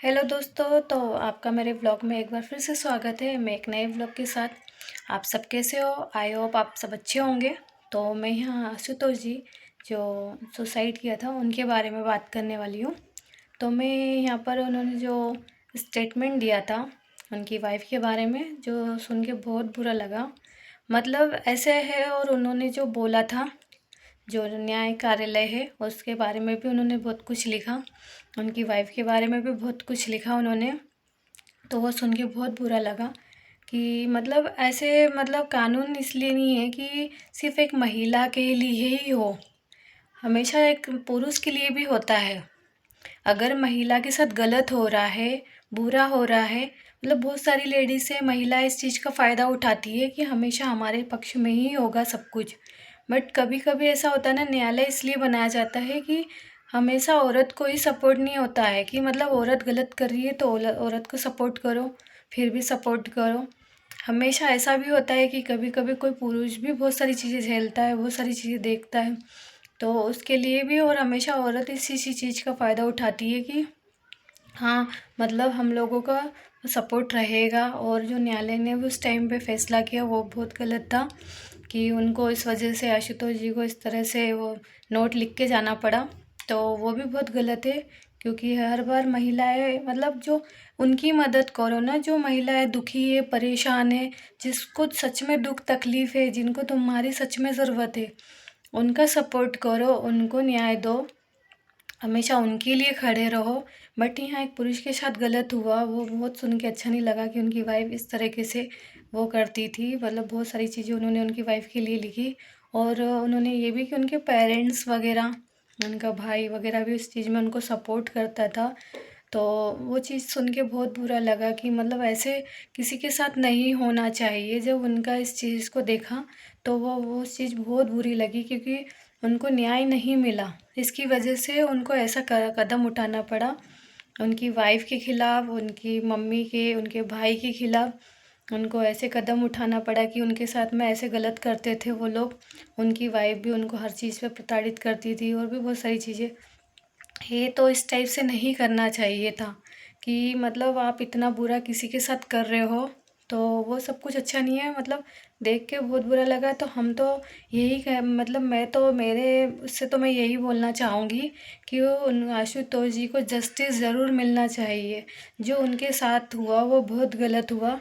Hello दोस्तों, तो आपका मेरे ब्लॉग में एक बार फिर से स्वागत है। मैं एक नए ब्लॉग के साथ। आप सब कैसे हो? आई होप आप सब अच्छे होंगे। तो मैं यहाँ आशुतोष जी जो सुसाइड किया था उनके बारे में बात करने वाली हूँ। तो मैं यहाँ पर उन्होंने जो स्टेटमेंट दिया था उनकी वाइफ के बारे में, जो सुन के बहुत बुरा लगा। मतलब ऐसे है, और उन्होंने जो बोला था, जो न्याय कार्यालय है उसके बारे में भी उन्होंने बहुत कुछ लिखा, उनकी वाइफ के बारे में भी बहुत कुछ लिखा उन्होंने। तो वो सुन के बहुत बुरा लगा कि मतलब ऐसे मतलब कानून इसलिए नहीं है कि सिर्फ एक महिला के लिए ही हो, हमेशा एक पुरुष के लिए भी होता है। अगर महिला के साथ गलत हो रहा है, बुरा हो रहा है, मतलब बहुत सारी लेडीज़ से महिला इस चीज़ का फ़ायदा उठाती है कि हमेशा हमारे पक्ष में ही होगा सब कुछ। बट कभी कभी ऐसा होता है ना, न्यायालय इसलिए बनाया जाता है कि हमेशा औरत को ही सपोर्ट नहीं होता है कि मतलब औरत गलत कर रही है तो औरत को सपोर्ट करो, फिर भी सपोर्ट करो। हमेशा ऐसा भी होता है कि कभी कभी कोई पुरुष भी बहुत सारी चीज़ें झेलता है, बहुत सारी चीज़ें देखता है, तो उसके लिए भी। और हमेशा औरत इसी चीज़ का फ़ायदा उठाती है कि हाँ, मतलब हम लोगों का सपोर्ट रहेगा। और जो न्यायालय ने भी उस टाइम पे फैसला किया वो बहुत गलत था कि उनको इस वजह से आशुतोष जी को इस तरह से वो नोट लिख के जाना पड़ा। तो वो भी बहुत गलत है, क्योंकि हर बार महिलाएं मतलब जो उनकी मदद करो ना, जो महिलाएं दुखी है, परेशान है, जिसको सच में दुख तकलीफ़ है, जिनको तुम्हारी सच में ज़रूरत है, उनका सपोर्ट करो, उनको न्याय दो, हमेशा उनके लिए खड़े रहो। बट यहाँ एक पुरुष के साथ गलत हुआ, वो बहुत सुन के अच्छा नहीं लगा कि उनकी वाइफ इस तरीके से वो करती थी। मतलब बहुत सारी चीज़ें उन्होंने उनकी वाइफ के लिए लिखी। और उन्होंने ये भी कि उनके पेरेंट्स वगैरह, उनका भाई वगैरह भी उस चीज़ में उनको सपोर्ट करता था। तो वो चीज़ सुन के बहुत बुरा लगा कि मतलब ऐसे किसी के साथ नहीं होना चाहिए। जब उनका इस चीज़ को देखा तो वो उस चीज़ बहुत बुरी लगी, क्योंकि उनको न्याय नहीं मिला। इसकी वजह से उनको ऐसा कदम उठाना पड़ा, उनकी वाइफ के खिलाफ़, उनकी मम्मी के, उनके भाई के खिलाफ़ उनको ऐसे कदम उठाना पड़ा कि उनके साथ में ऐसे गलत करते थे वो लोग। उनकी वाइफ भी उनको हर चीज़ पे प्रताड़ित करती थी, और भी बहुत सारी चीज़ें। ये तो इस टाइप से नहीं करना चाहिए था कि मतलब आप इतना बुरा किसी के साथ कर रहे हो, तो वो सब कुछ अच्छा नहीं है। मतलब देख के बहुत बुरा लगा। तो हम तो यही मतलब मैं तो मेरे उससे तो मैं यही बोलना चाहूँगी कि वो उन आशुतोष जी को जस्टिस ज़रूर मिलना चाहिए। जो उनके साथ हुआ वो बहुत गलत हुआ,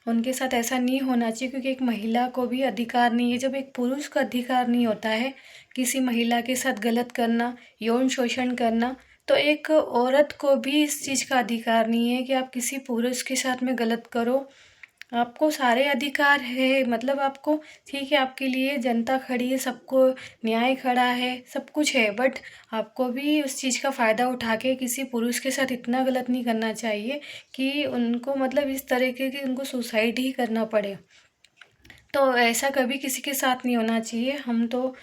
उनके साथ ऐसा नहीं होना चाहिए, क्योंकि एक महिला को भी अधिकार नहीं है, जब एक पुरुष का अधिकार नहीं होता है किसी महिला के साथ गलत करना, यौन शोषण करना, तो एक औरत को भी इस चीज़ का अधिकार नहीं है कि आप किसी पुरुष के साथ में गलत करो। आपको सारे अधिकार है, मतलब आपको ठीक है, आपके लिए जनता खड़ी है, सबको न्याय खड़ा है, सब कुछ है। बट आपको भी उस चीज़ का फ़ायदा उठा के किसी पुरुष के साथ इतना गलत नहीं करना चाहिए कि उनको मतलब इस तरीके की उनको सुसाइड ही करना पड़े। तो ऐसा कभी किसी के साथ नहीं होना चाहिए। हम तो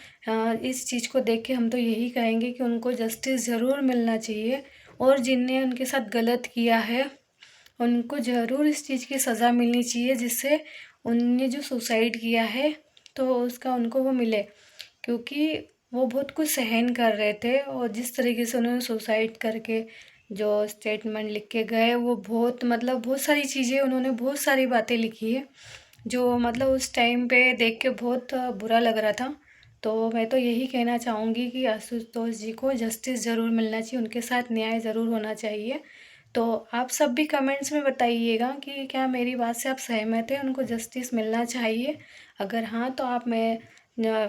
इस चीज़ को देख के हम तो यही कहेंगे कि उनको जस्टिस ज़रूर मिलना चाहिए, और जिनने उनके साथ गलत किया है उनको ज़रूर इस चीज़ की सज़ा मिलनी चाहिए, जिससे उनने जो सुसाइड किया है तो उसका उनको वो मिले। क्योंकि वो बहुत कुछ सहन कर रहे थे, और जिस तरीके से उन्होंने सुसाइड करके जो स्टेटमेंट लिख के गए, वो बहुत मतलब बहुत सारी चीज़ें, उन्होंने बहुत सारी बातें लिखी है जो मतलब उस टाइम पे देख के बहुत बुरा लग रहा था। तो मैं तो यही कहना चाहूँगी कि आशुतोष जी को जस्टिस ज़रूर मिलना चाहिए, उनके साथ न्याय ज़रूर होना चाहिए। तो आप सब भी कमेंट्स में बताइएगा कि क्या मेरी बात से आप सहमत हैं, उनको जस्टिस मिलना चाहिए? अगर हाँ तो आप मैं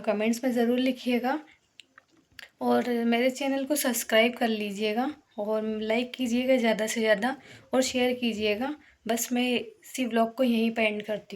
कमेंट्स में ज़रूर लिखिएगा, और मेरे चैनल को सब्सक्राइब कर लीजिएगा, और लाइक कीजिएगा ज़्यादा से ज़्यादा, और शेयर कीजिएगा। बस मैं इसी व्लॉग को यहीं पे एंड करती हूँ।